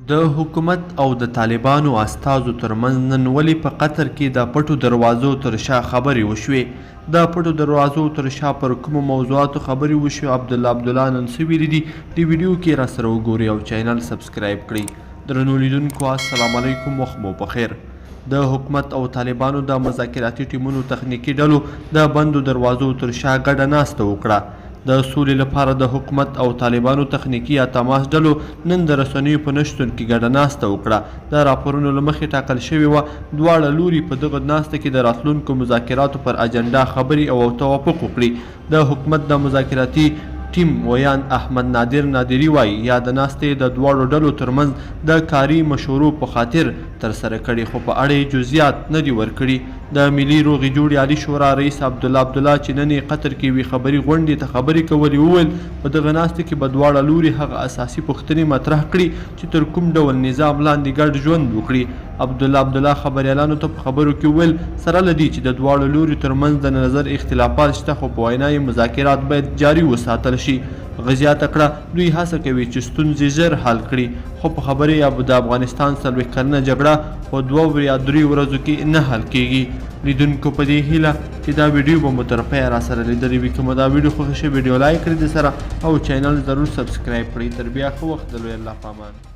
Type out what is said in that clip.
د حکومت او د طالبانو استازو ترمنځ نن ولې په قطر کې د پټو دروازو تر شا خبرې وشوې؟ د پټو دروازو تر شا پر کومو موضوعاتو خبرې وشوې؟ عبدالله نن څه ویلي دي؟ د ویډیو کې راسره وګورئ او چینل سبسکرایب کړئ. درنو لیدونکو السلام علیکم، وخت مو بخیر. د حکومت او طالبانو د مذاکراتي ټیمونو تخنیکي ډلو د بندو دروازو تر شا ګډه ناسته وکړه. د سولې لپاره د حکومت او طالبانو تخنیکي یا تماس ډلو نن د رسنیو په نشتون کې ګډه ناسته وکړه. د راپورونو له مخې ټاکل شوې وه دواړه لوري په دغه ناسته کې د راتلونکو مذاکراتو پر اجنډا خبرې او توافق وکړي. د حکومت د مذاکراتي ټیم ویان احمد نادري وایي یا د ناستې د دواړو ډلو ترمنځ د کاري مشورو په خاطر ترسره کړي، خو په اړه یې جزئیات نه دي ورکړي. د ملي روغې جوړې عالي شورا رئیس عبدالله چې نن یې قطر کې وي خبري غونډې ته خبرې کولې وویل په دغه ناستې کې به دواړه لوري هغه اساسي پوښتنې مطرح کړي چې تر کوم ډول نظام لاندې ګډ ژوند وکړي. عبدالله خبریالانو ته په خبرو کې وویل سره له دې چې د دواړو لوري ترمنځ د نظر اختلافات شته، خو په وینا یې مذاکرات باید جاري وساتل شي. غزیاته کړه دوی هڅه کوي چې ستونزې ژر حل کړي، خو په خبرې یا د افغانستان 40 کلنه جګړه په 2 یا 3 ورځو کې نه حل کیږي. لیدونکو په دې هیله چې دا ویډیو به مو تر پایه راسره لیدلې وي. که مو دا ویډیو خوښه شوې ویډیو لایک کړئ د سره او چینل ضرور سبسکرایب کړئ. تر بیا ښه وخت د لوی الله په امان.